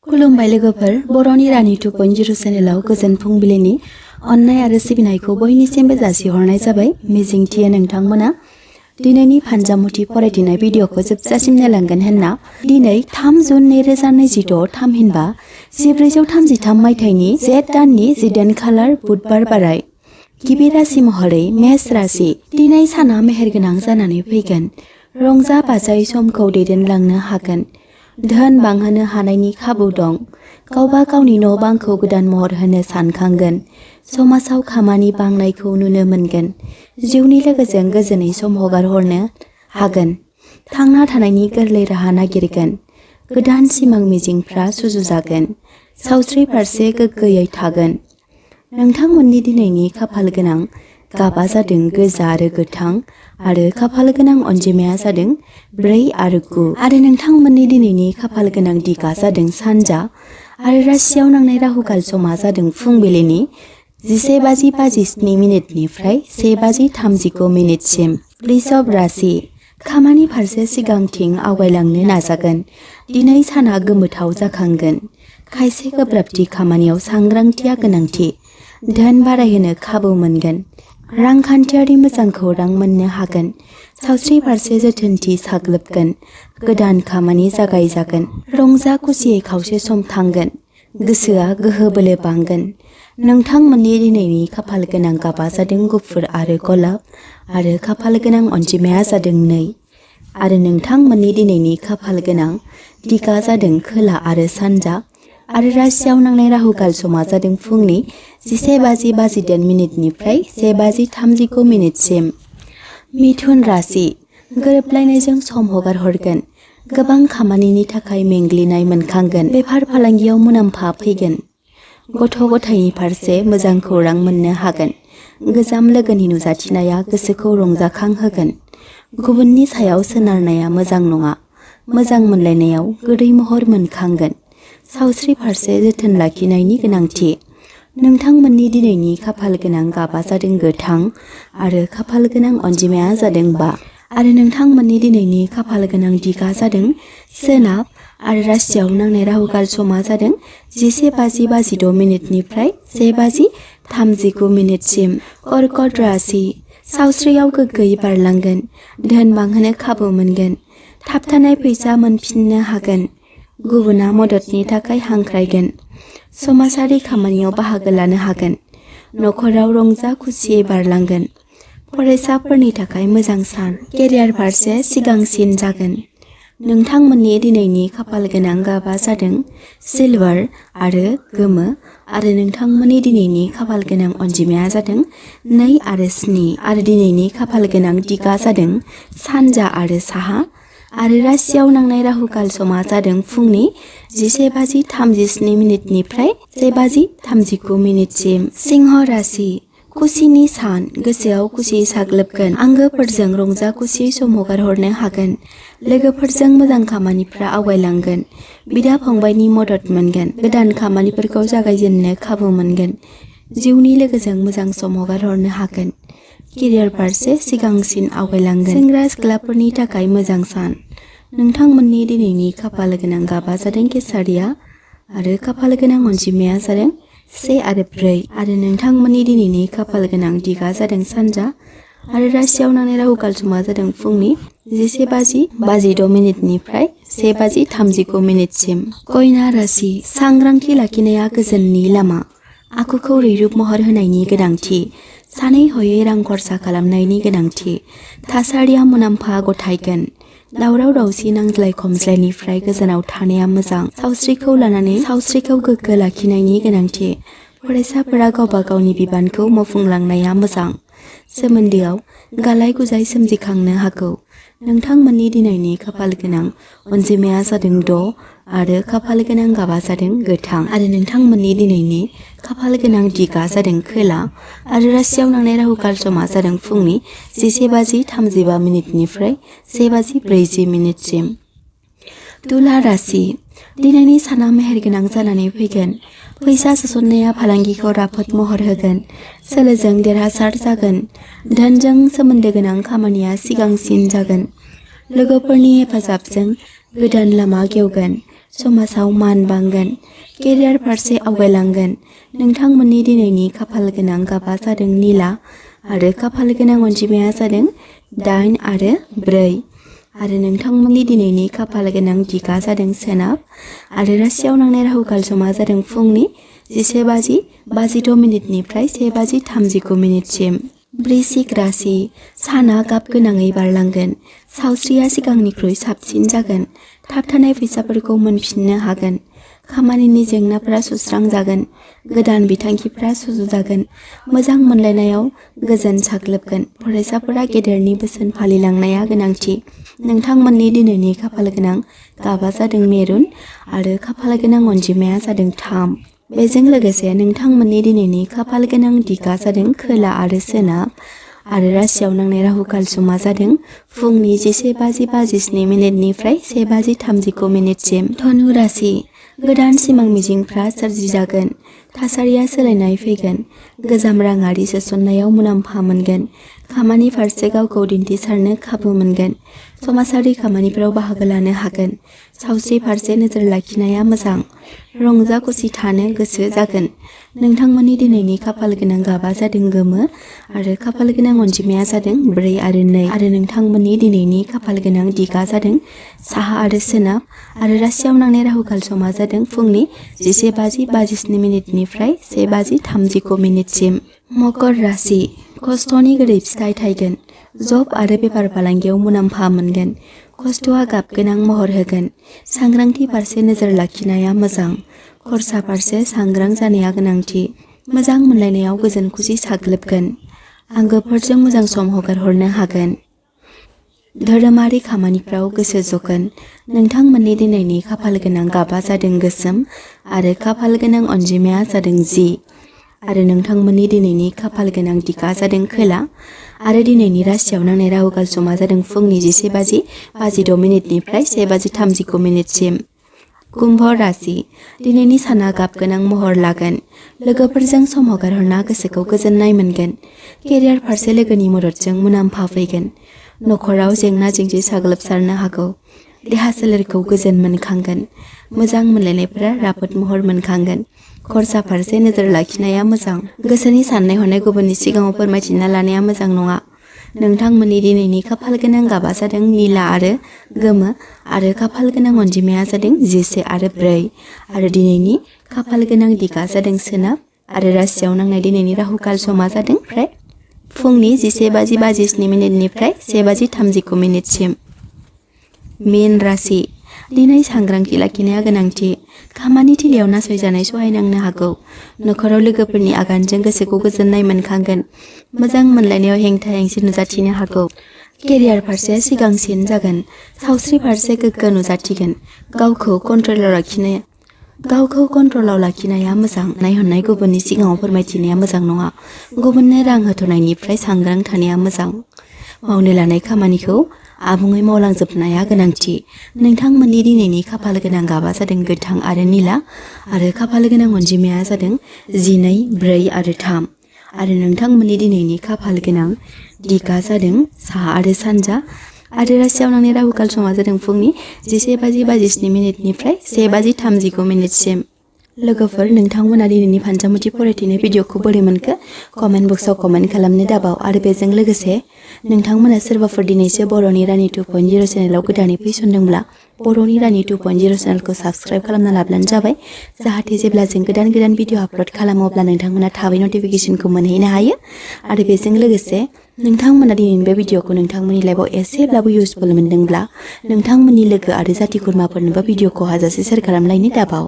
खुलुमबाय लोगोफोर, बर'नि रानि 2.0 चेनेलाव गोजोन फुंबिलिनि अननाय आरो सिबिनायखौ बयनिसिमबो जासिहरनाय जाबाय। मिजिंथियो नोंथांमोना दिनैनि फानजामुथि फरायथिनाय भिडिअखौ जोबजासिम नायलांगोन होनना। दिनै 3 जुन 2026 थामहिनबा 1433 मायथाइनि जेठ दाननि 10 खालार बुधबार बाराय। गिबि राशि महरै मेष राशि। दिनै साना मेहेरगोनां जानानै फैगोन। रंजा बाजायै समखौ दैदेनलांनो हागोन। धोन बांहोनो हानायनि खाबु दं। गावबा गावनि न' बांखौ गोदान महर होनो सानखांगोन। समाजाव खामानि बांनायखौ नुनो मोनगोन। जिउनि लोगोजों गोजोनै सम हगारहरनो हागोन। थांना थानायनि गोरलै राहा नागिरगोन। गोदान सिमां मिजिंफ्रा सुजुजागोन। सावस्रि फारसे गोग्गोयै थागोन। नोंथांमोननि दिनैनि खाफाल गोनां गाबा जादों गोजा आरो गोथां आरो खाफाल गोनां अनजिमाया जादों 4 आरो 9 आरो नोंथांमोननि दिनैनि खाफाल गोनां दिगा जादों सानजा आरो राशियाव नांनाय राहुकाल समा जादों फुंबिलिनि 11:57 मिनिटनिफ्राय 1:39 मिनिटसिम। वृषभ राशि। खामानि फारसे सिगांथिं आवगायलांनो नाजागोन। दिनै साना गोमोथाव जाखांगोन। खायसे गोब्राबथि खामानियाव सांग्रांथिया गोनांथि। धोन बारायहोनो खाबु मोनगोन। रांखान्थियारि मोजां खौरां मोननो हागोन। सावस्रि फारसे जोथोनथि साग्लोबगोन। गोदान खामानि जागायजागोन। रंजा खुसियै खावसे सम थांगोन। गोसोआ गोहो बोलो बांगोन। नोंथांमोननि दिनैनि खाफाल गोनां गाबा जादों गुफुर आरो गलाब आरो खाफाल गोनां अनजिमाया जादों 2 आरो नोंथांमोननि दिनैनि खाफाल गोनां दिगा जादों खोला आरो सानजा आरो राशियाव नांनाय राहुकाल समा जादों फुंनि 11:58 मिनिटनिफ्राय 1:39 मिनिटसिम। मिथुन राशि। गोरोबलायनायजों सम हगारहरगोन। गोबां खामानिनि थाखाय मेंग्लिनाय मोनखांगोन। बेफार फालांगियाव मुलाम्फा फैगोन। गथ' गथायनि फारसे मोजां खौरां मोननो हागोन। गोजाम लोगोनि नुजाथिनाया गोसोखौ रंजाखांहोगोन। गुबुननि सायाव सोनारनाया मोजां नङा। मोजां मोनलायनायाव गोदै महर मोनखांगोन। सावस्रि फारसे जोथोन लाखिनायनि गोनांथि। नोंथांमोननि दिनैनि खाफाल गोनां गाबा जादों गोथां आरो खाफाल गोनां अनजिमाया जादों 5 आरो नोंथांमोननि दिनैनि खाफाल गोनां दिगा जादों सोनाब आरो राशियाव नांनाय राहुकाल समा जादों 11:56 मिनिटनिफ्राय 1:39 मिनिटसिम। कर्कट राशि। सावस्रियाव गोग्गोयै बारलांगोन। धोन बांहोनो खाबु मोनगोन। थाबथानाय फैसा मोनफिननो हागोन। गुबुना मददनि थाखाय हांख्रायगोन। समाजारि खामानियाव बाहागो लानो हागोन। न'खराव रंजा खुसियै बारलांगोन। फरायसाफोरनि थाखाय मोजां सान। केरियार फारसे सिगांसिन जागोन। नोंथांमोननि दिनैनि खाफाल गोनां गाबा जादों सिलभार आरो गोमो आरो नोंथांमोननि दिनैनि खाफाल गोनां अनजिमाया जादों 2 आरो 7 आरो दिनैनि खाफाल गोनां दिगा जादों सानजा आरो साहा आरो राशियाव नांनाय राहुकाल समा जादों फुंनि 11:37 मिनिटनिफ्राय 1:39 मिनिटसिम। सिंह राशि। खुसिनि सान। गोसोआव खुसि साग्लोबगोन। आंगोफोरजों रंजा खुसियै सम हगारहरनो हागोन। लोगोफोरजों मोजां खामानिफ्रा आवगायलांगोन। बिदा फंबायनि मदद मोनगोन। गोदान खामानिफोरखौ जागायजेननो खाबु मोनगोन। जिउनि लोगोजों मोजां सम हगारहरनो हागोन। केरियार फारसे सिगांसिन आवगायलांगोन। सेंग्रा सिख्लाफोरनि थाखाय मोजां सान। नोंथांमोननि दिनैनि खाफाल गोनां गाबा जादों केसारिया आरो खाफाल गोनां अनजिमाया जादों 1 आरो 4 आरो नोंथांमोननि दिनैनि खाफाल गोनां दिगा जादों सानजा आरो राशियाव नांनाय राहुकाल समा जादों फुंनि 11:56 मिनिटनिफ्राय 1:39 मिनिटसिम। कन्या राशि। सांग्रांथि लाखिनाया गोजोननि लामा। आखुखौ रैरुब महर होनायनि गोनांथि। सानै हयै रां खरसा खालामनायनि गोनांथि। थासारिया मुलाम्फा गथायगोन। दावराव दावसि नांज्लाय खमज्लायनिफ्राय गोजानाव थानाया मोजां। सावस्रिखौ लानानै सावस्रिखौ गोग्गो लाखिनायनि गोनांथि। फरायसाफोरा गावबा गावनि बिबानखौ मावफुंलांनाया मोजां। सोमोन्दोआव गालाय गुजाय सोमजिखांनो हागौ। नोंथांमोननि दिनैनि खाफाल गोनां अनजिमाया जादों 6 आरो खाफाल गोनां गाबा जादों गोथां आरो नोंथांमोननि दिनैनि खाफाल गोनां दिगा जादों खोला आरो राशियाव नांनाय राहुकाल समा जादों फुंनि 11:35 मिनिटनिफ्राय 1:40 मिनिटसिम। तुला राशि। दिनैनि साना मेहेरगोनां जानानै फैगोन। फैसा सोसननाया फालांगिखौ राफोद महर होगोन। सोलोजों देरहासार जागोन। धोनजों सोमोन्दो गोनां खामानिया सिगांसिन जागोन। लोगोफोरनि हेफाजाबजों गोदान लामा गेवगोन। समाजाव मान बांगोन, केरियार फारसे आवगायलांगोन। नोंथांमोननि दिनैनि खाफाल गोनां गाबा जादों निला आरो खाफाल गोनां अनजिमाया जादों 8 आरो 4। आरो नोंथांमोननि दिनैनि खाफाल गोनां दिगा जादों सोनाब आरो राशियाव नांनाय राहु काल समा जादों फुंनि 11:56 1:39 वृश्चिक राशि। साना गाब गोनाङै बारलांगोन। सावस्रिया सिगांनिख्रुइ साबसिन जागोन। थाबथानाय फैसाफोरखौ मोनफिननो हागोन। खामानिनि जेंनाफोरा सुस्रांजागोन। गोदान बिथांखिफोरा सुजुजागोन। मोजां मोनलायनायाव गोजोन साग्लोबगोन। फरायसाफोरा गेदेरनि बोसोन फालिलांनाया गोनांथि। नोंथांमोननि दिनैनि खाफाल गोनां गाबा जादों मेरुन आरो खाफाल गोनां अनजिमाया जादों 3। बेजों लोगोसे नोंथांमोननि दिनैनि खाफाल गोनां दिगा जादों खोला आरो सोनाब आरो राशियाव नांनाय राहु काल समा जादों फुंनि 11:57 1:30 धनु राशि। गोदान सिमां मिजिंफ्रा सोरजिजागोन। थासारिया सोलायनाय फैगोन। गोजाम राङारि सोसननायाव मुलाम्फा मोनगोन। खामानि फारसे गावखौ दिन्थिसारनो खाबु मोनगोन। समाजारि खामानिफोराव बाहागो लानो हागोन। सावस्रि फारसे नोजोर लाखिनाया मोजां। रंजा खुसि थानो गोसो जागोन। नोंथांमोननि दिनैनि खाफाल गोनां गाबा जादों गोमो आरो खाफाल गोनां अनजिमाया जादों 4 आरो 2 आरो नोंथांमोननि दिनैनि खाफाल गोनां दिगा जादों साहा आरो सोनाब आरो राशियाव नांनाय राहु काल समा जादों फुंनि 11:52 1:30 मकर राशि। खस्थ'नि गोदै फिथाइ थायगोन। जब आरो बेफार फालांगियाव मुलाम्फा मोनगोन। खस्थ'आ गाब गोनां महर होगोन। सांग्रांथि फारसे नोजोर लाखिनाया मोजां। खरसा फारसे सांग्रां जानाया गोनांथि। मोजां मोनलायनायाव गोजोन खुसि साग्लोबगोन। आंगोफोरजों मोजां सम हगारहरनो हागोन। धोरोमारि खामानिफ्राव गोसो जगोन। नोंथांमोननि दिनैनि खाफाल गोनां गाबा जादों गोसोम आरो खाफाल गोनां अनजिमाया जादों 10 आरो नोंथांमोननि दिनैनि खाफाल गोनां दिगा जादों खोला आरो दिनैनि राशियाव नांनाय राहु काल समा जादों फुंनि 11:56 1:30 कुम्भ राशि। दिनैनि साना गाब गोनां महर लागोन। लोगोफोरजों सम हगारहरना गोसोखौ गोजोननाय मोनगोन। केरियार फारसे लोगोनि मददजों मुलाम्फा फैगोन। नखराव जेंना जेंसि साग्लोबसारनो हागौ। देहा सोलेरखौ गोजोन मोनखांगोन। मोजां मोनलायनायफोरा राफोद महर मोनखांगोन। खरसा फारसे नोजोर लाखिनाया मोजां। गोसोनि साननाय हनाय गुबुननि सिगाङाव फोरमायथिना लानाया मोजां नङा। नोंथांमोननि दिनैनि खाफाल गोनां गाबा जादों निला आरो गोमो आरो खाफाल गोनां अनजिमाया जादों 11 आरो 4 आरो दिनैनि खाफाल गोनां दिगा जादों सोनाब आरो राशियाव नांनाय दिनैनि राहु काल समा जादों फुंनि 11:57 1:30 मीन राशि। दिनै सांग्रांथि लाखिनाया गोनांथि। खामानि थिलियाव नासयजानाय सहायनांनो हागौ। नखराव लोगोफोरनि आगानजों गोसोखौ गोजोननाय मोनखांगोन। मोजां मोनलायनायाव हेंथा हेंसि नुजाथिनो हागौ। केरियार फारसे सिगांसिन जागोन। सावस्रि फारसे गोग्गो नुजाथिगोन। गावखौ कन्ट्रलाव लाखिनाया मोजां। नायहरनाय गुबुननि सिगाङाव फोरमायथिनाया मोजां नङा। गुबुननो रां होथ'नायनिफ्राय सांग्रां थानाया मोजां। मावनो लानाय खामानिखौ आबुङै मावलांजोबनाया गोनांथि। नोंथांमोननि दिनैनि खाफाल गोनां गाबा जादों गोथां आरो निला आरो खाफाल गोनां अनजिमाया जादों 12, 4 आरो 3 आरो नोंथांमोननि दिनैनि खाफाल गोनां दिगा जादों साहा आरो सानजा आरो राशियाव नांनाय राहु काल समा जादों फुंनि 11:57 1:39 लोगोफोर, नोंथांमोना दिनैनि फानजामुथि फरायथिनाय भिडिअखौ बोरै मोनखो कमेन्ट बक्सआव कमेन्ट खालामनो दाबाव आरो बेजों लोगोसे नोंथांमोना सोरबाफोर दिनैसो बर'नि रानि 2.0 चेनेलाव गोदानै फैसनदोंब्ला बर'नि रानि 2.0 चेनेलखौ साबस्क्राइब खालामना लाब्लानो जाबाय, जाहाथे जेब्ला जों गोदान भिडिअ आपल'ड खालामो अब्ला नोंथांमोना थाबै नटिफिकेसनखौ मोनहैनो हायो आरो बेजों लोगोसे नोंथांमोना दिनैनि बे भिडिअखौ नोंथांमोननि लाइफआव एसेब्लाबो इउजफुल मोनदोंब्ला नोंथांमोननि लोगो आरो जाथि खुरमाफोरनोबो भिडिअखौ हाजासे शेयार खालामलायनो दाबाव।